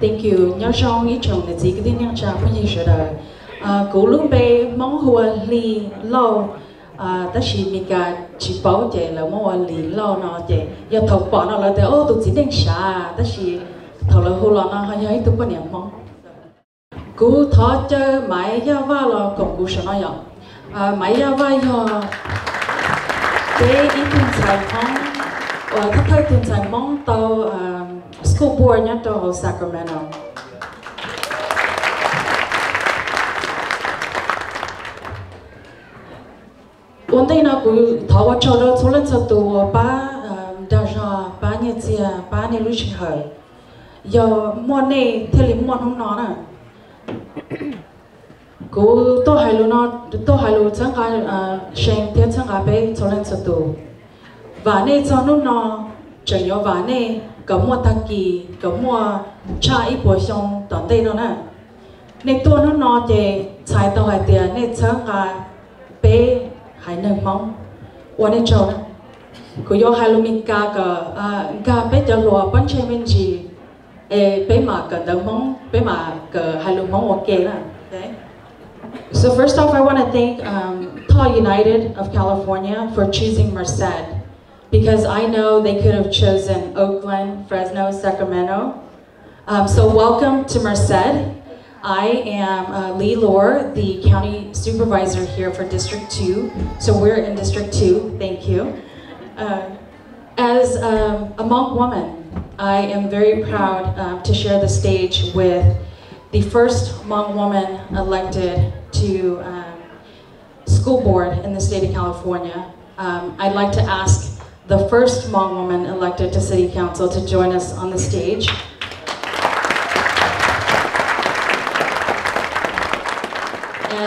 Thank you. Nhớ trong ý chồng để chỉ cái tin nhắn chào với gì đó. Cú lúc bé mong hùa LeeLor, ta chỉ mình cả chỉ bảo chị là mong LeeLor nó chị, giờ thầu bỏ nó là thế ô tụi chỉ đang xả, ta chỉ thầu là hùa nó hay hay tụi con niệm mong. Cú thọ chơi máy ya va là cùng cú sợ nó vậy. Máy ya va yo, bé ít tiền xài mong, thắt thay tiền xài mong tàu school board nhá tàu Sacramento. One day na ku thawa chodo tholan sa tu ba daja ba nya chia ba ne lu chi hai yo mo ne theli mo hom no na ku to hai lu chang ka sheng te chang ka be tholan sa tu va ne cho nu no chang yo va ne ka mo ta ki ka mo cha I po song ton te no na ne to nu no je chai to hai tia ne chang ka be hai nâng mong,วันนี้โจนะกูยอให้ลูกมีกาไปจะรัวปั้นเชมินจีไปมากับดังมองไปมากับให้ลูกมองโอเคนะ So first off, I want to thank Tall United of California for choosing Merced because I know they could have chosen Oakland, Fresno, Sacramento. So welcome to Merced. I am LeeLor, the county supervisor here for District 2. So we're in District 2, thank you. As a Hmong woman, I am very proud to share the stage with the first Hmong woman elected to school board in the state of California. I'd like to ask the first Hmong woman elected to city council to join us on the stage.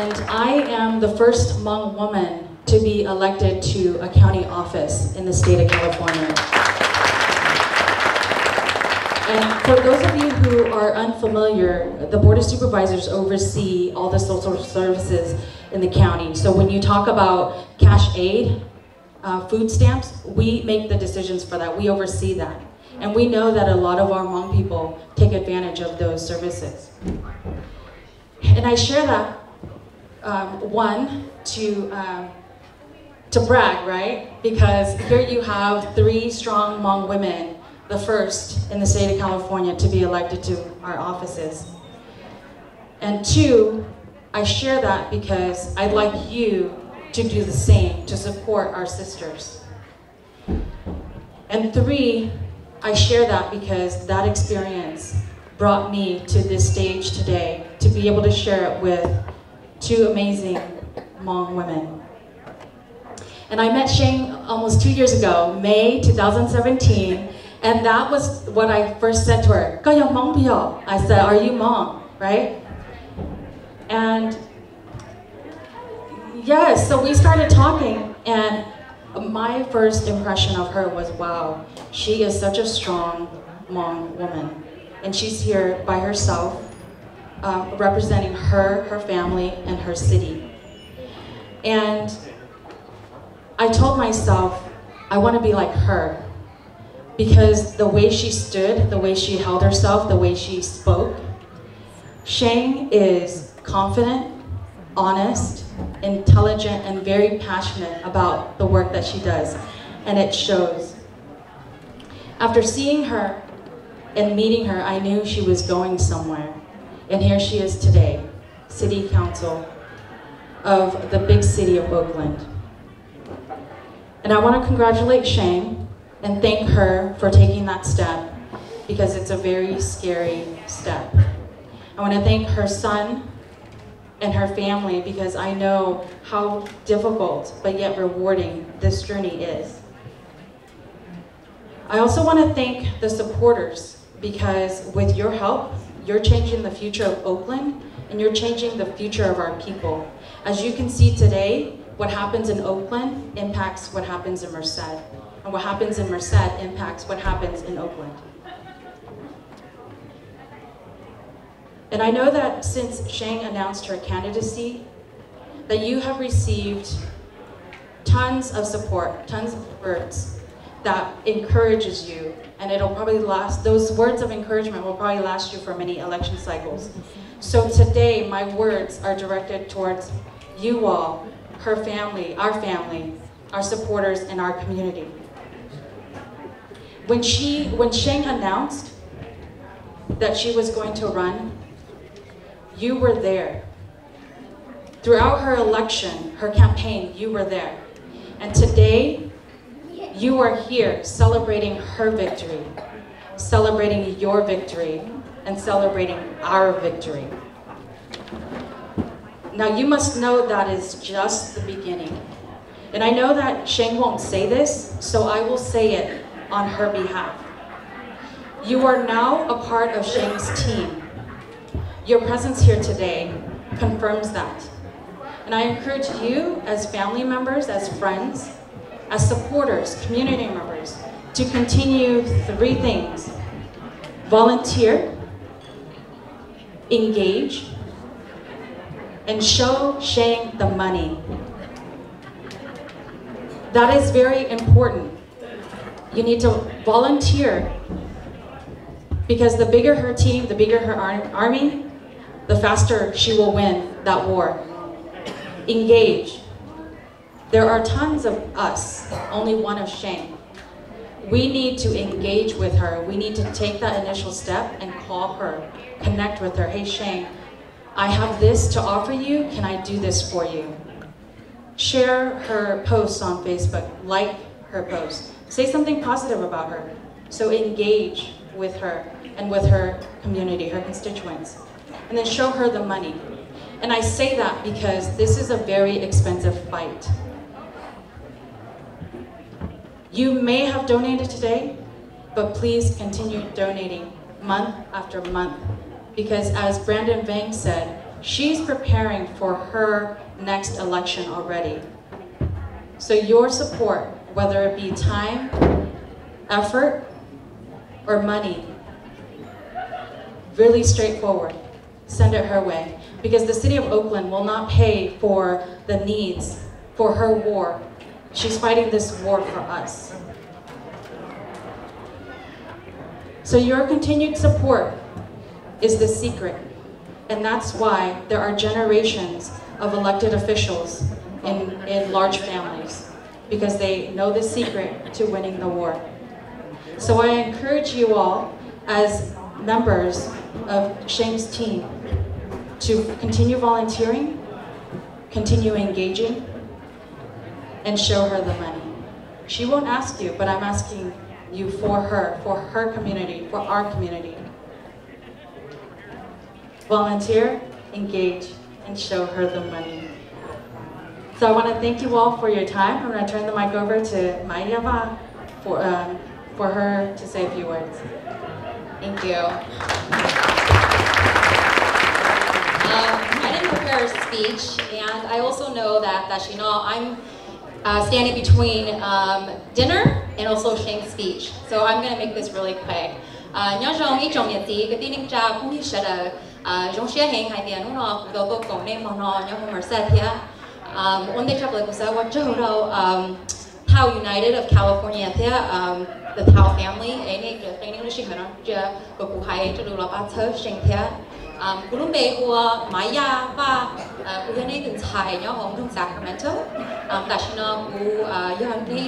And I am the first Hmong woman to be elected to a county office in the state of California. And for those of you who are unfamiliar, the Board of Supervisors oversee all the social services in the county. So when you talk about cash aid, food stamps, we make the decisions for that. We oversee that. And we know that a lot of our Hmong people take advantage of those services. And I share that one, to brag, right? Because here you have 3 strong Hmong women, the first in the state of California to be elected to our offices. And 2, I share that because I'd like you to do the same, to support our sisters. And 3, I share that because that experience brought me to this stage today to be able to share it with 2 amazing Hmong women. And I met Sheng almost 2 years ago, May 2017, and that was what I first said to her. I said, are you Hmong, right? And yes, so we started talking, and my first impression of her was, wow, she is such a strong Hmong woman. And she's here by herself, representing her family, and her city. And I told myself, I want to be like her, because the way she stood, the way she held herself, the way she spoke, Sheng is confident, honest, intelligent, and very passionate about the work that she does, and it shows. After seeing her and meeting her, I knew she was going somewhere. And here she is today, City Council of the big city of Oakland. And I want to congratulate Sheng and thank her for taking that step, because it's a very scary step. I want to thank her son and her family, because I know how difficult but yet rewarding this journey is. I also want to thank the supporters, because with your help, you're changing the future of Oakland, and you're changing the future of our people. As you can see today, what happens in Oakland impacts what happens in Merced, and what happens in Merced impacts what happens in Oakland. And I know that since Sheng announced her candidacy, that you have received tons of support, tons of words, that encourages you, and it'll probably last, those words of encouragement will probably last you for many election cycles. So today, my words are directed towards you all, her family, our supporters, and our community. When Sheng announced that she was going to run, you were there. Throughout her election, her campaign, you were there. And today, you are here celebrating her victory, celebrating your victory, and celebrating our victory. Now you must know that is just the beginning. And I know that Sheng won't say this, so I will say it on her behalf. You are now a part of Sheng's team. Your presence here today confirms that. And I encourage you as family members, as friends, as supporters, community members, to continue 3 things. Volunteer, engage, and show Sheng the money. That is very important. You need to volunteer, because the bigger her team, the bigger her army, the faster she will win that war. Engage. There are tons of us, only one of Sheng. We need to engage with her. We need to take that initial step and call her, connect with her. Hey Sheng, I have this to offer you. Can I do this for you? Share her posts on Facebook, like her posts. Say something positive about her. So engage with her and with her community, her constituents. And then show her the money. And I say that because this is a very expensive fight. You may have donated today, but please continue donating month after month. Because as Brandon Vang said, she's preparing for her next election already. So your support, whether it be time, effort, or money, really straightforward, send it her way. Because the city of Oakland will not pay for the needs for her war. She's fighting this war for us. So your continued support is the secret. And that's why there are generations of elected officials in large families, because they know the secret to winning the war. So I encourage you all, as members of Sheng's team, to continue volunteering, continue engaging, and show her the money. She won't ask you, but I'm asking you for her community, for our community. Volunteer, engage, and show her the money. So I want to thank you all for your time. I'm going to turn the mic over to Mayava for her to say a few words. Thank you. I didn't prepare a speech, and I also know that I'm standing between dinner and also Sheng's speech. So I'm going to make this really quick. Thao United of California, the Thao family, Maya Sacramento.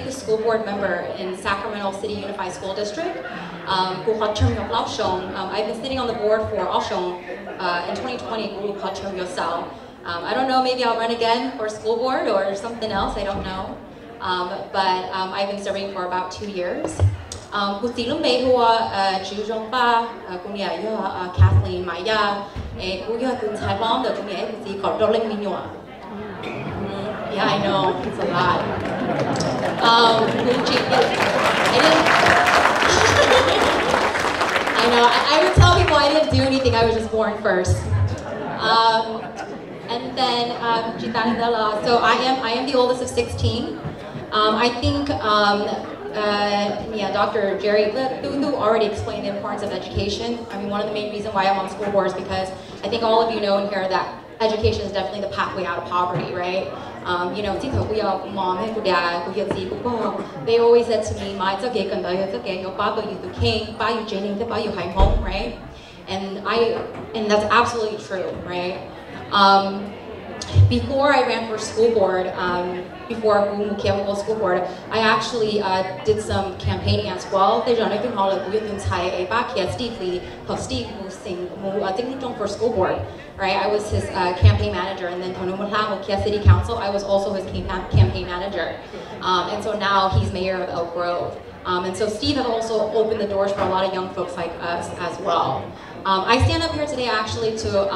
The school board member in Sacramento City Unified School District. I've been sitting on the board for Oshong in 2020. I don't know, maybe I'll run again for school board or something else, I don't know. But I've been serving for about 2 years. Kathleen Maya, yeah, I know, it's a lot. I know, I would tell people I didn't do anything, I was just born first. And then so I am the oldest of 16. I think Dr. Jerry Thu already explained the importance of education. I mean, one of the main reasons why I'm on school board is because I think all of you know in here that education is definitely the pathway out of poverty, right? You know, mom and dad, they always said to me, "My your papa you the king, ba you Jenny, ba you Hmong," right? And that's absolutely true, right? Before I ran for school board, before I school board, I actually did some campaigning as well. Steve for school board, right? I was his campaign manager, and then City Council, I was also his campaign manager. And so now he's mayor of Elk Grove. And so Steve has also opened the doors for a lot of young folks like us as well. I stand up here today actually to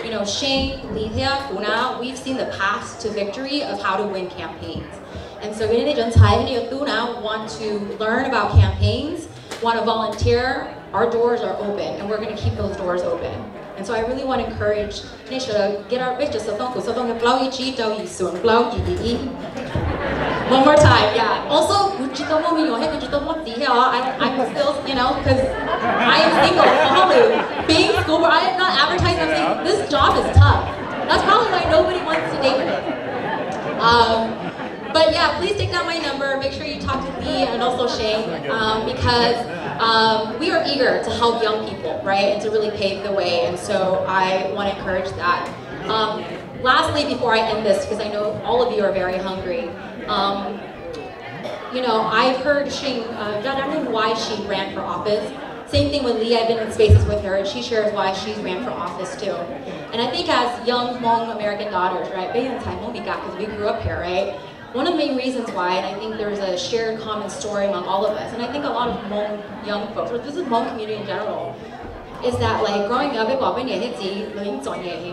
you know, Sheng, LeeLor, we've seen the path to victory of how to win campaigns. And so we want to learn about campaigns, want to volunteer, our doors are open, and we're going to keep those doors open. And so I really want to encourage get our pictures. One more time, yeah. Also, I'm still, you know, because I am single. Being school board, I am not advertising. I'm saying this job is tough. That's probably why nobody wants to date me. But yeah, please take down my number. Make sure you talk to me and also Sheng, because we are eager to help young people, right, and to really pave the way. And so I want to encourage that. Lastly, before I end this, because I know all of you are very hungry. You know, I've heard Sheng, I don't know why she ran for office. Same thing with Lee, I've been in spaces with her, and she shares why she's ran for office too. And I think as young Hmong American daughters, right, because we grew up here, right? One of the main reasons why, and I think there's a shared common story among all of us, and I think a lot of Hmong young folks, or this is Hmong community in general, is that like growing up,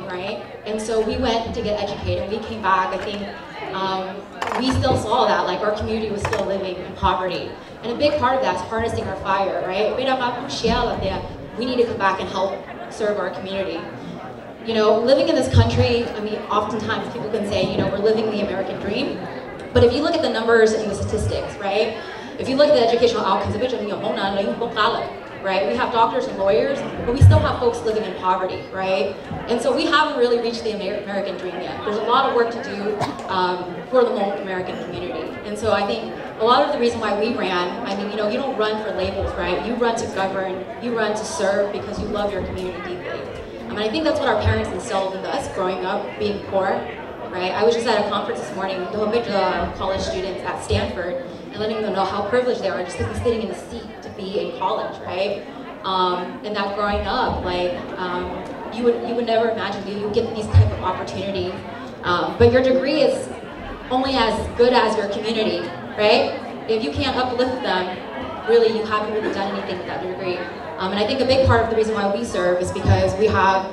right? And so we went to get educated, we came back, I think we still saw that, like our community was still living in poverty. And a big part of that is harnessing our fire, right? We need to come back and help serve our community. You know, living in this country, I mean, oftentimes people can say, you know, we're living the American dream. But if you look at the numbers and the statistics, right? If you look at the educational outcomes, right? We have doctors and lawyers, but we still have folks living in poverty, right? And so we haven't really reached the American dream yet. There's a lot of work to do for the Hmong American community. And so I think a lot of the reason why we ran, I mean, you know, you don't run for labels, right? You run to govern, you run to serve because you love your community deeply. I mean, I think that's what our parents instilled into us growing up, being poor, right? I was just at a conference this morning with college students at Stanford and letting them know how privileged they are just to be sitting in a seat to be in college, right? And that growing up, like, you would never imagine you get these type of opportunities. But your degree is only as good as your community, right? If you can't uplift them, really, you haven't really done anything with that degree. And I think a big part of the reason why we serve is because we have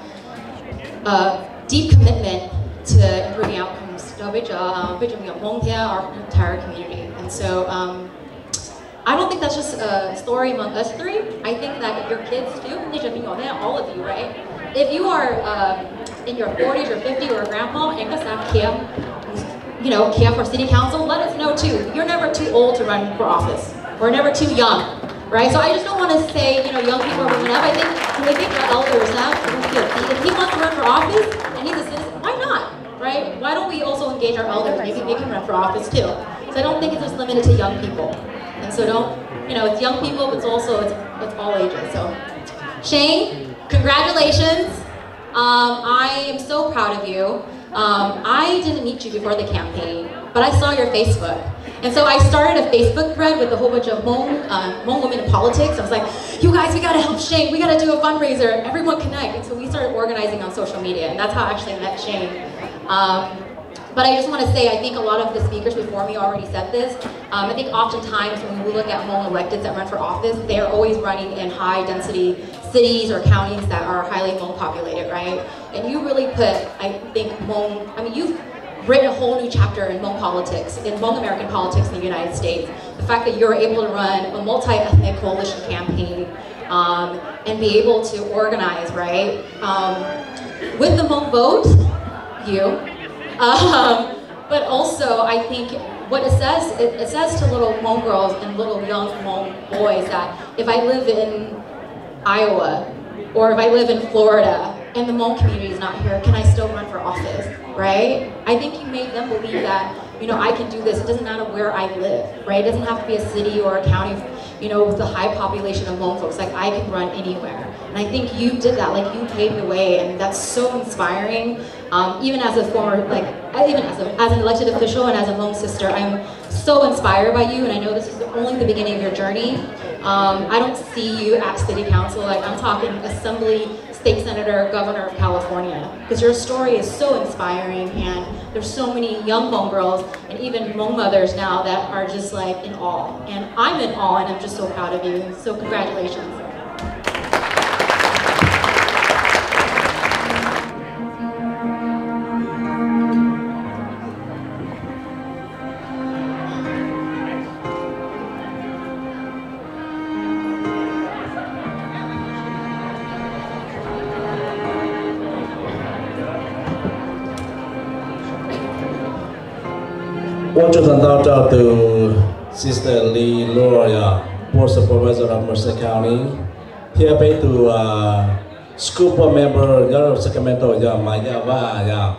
a deep commitment to improving outcomes our entire community. And so I don't think that's just a story among us three. I think that your kids too, all of you, right? If you are in your 40s or 50s or a grandpa and you know, care for city council, let us know too. You're never too old to run for office. We're never too young, right? So I just don't want to say, you know, young people are moving up. I think when we think about elders now, if he wants to run for office and he's a citizen, why not, right? Why don't we also engage our elders? Maybe they can run for office too. So I don't think it's just limited to young people. And so don't, you know, it's young people, but it's also, it's all ages. So Sheng, congratulations. I am so proud of you. I didn't meet you before the campaign, but I saw your Facebook. And so I started a Facebook thread with a whole bunch of Hmong women in politics. I was like, you guys, we gotta help Sheng, we gotta do a fundraiser, everyone connect. And so we started organizing on social media, and that's how I actually met Sheng. But I just want to say, I think a lot of the speakers before me already said this. I think oftentimes when we look at Hmong electeds that run for office, they're always running in high density cities or counties that are highly Hmong populated, right? And you really put, I think, Hmong, I mean, you've written a whole new chapter in Hmong politics, in Hmong American politics in the United States. The fact that you're able to run a multi-ethnic coalition campaign and be able to organize, right? With the Hmong vote, but also I think what it says to little Hmong girls and little young Hmong boys that if I live in Iowa or if I live in Florida, and the Hmong community is not here, can I still run for office, right? I think you made them believe that, you know, I can do this. It doesn't matter where I live, right? It doesn't have to be a city or a county, you know, with a high population of Hmong folks. Like, I can run anywhere. And I think you did that, like, you paved the way, and that's so inspiring. Even as a former, like, even as an elected official and as a Hmong sister, I'm so inspired by you, and I know this is only the beginning of your journey. I don't see you at city council, like, I'm talking assembly, state senator, governor of California, because your story is so inspiring, and there's so many young Hmong girls and even Hmong mothers now that are just like in awe, and I'm in awe, and I'm just so proud of you, so congratulations. Want to send out to Sister LeeLor, Board Supervisor of Merced County. Here to school board member of Sacramento, Maya.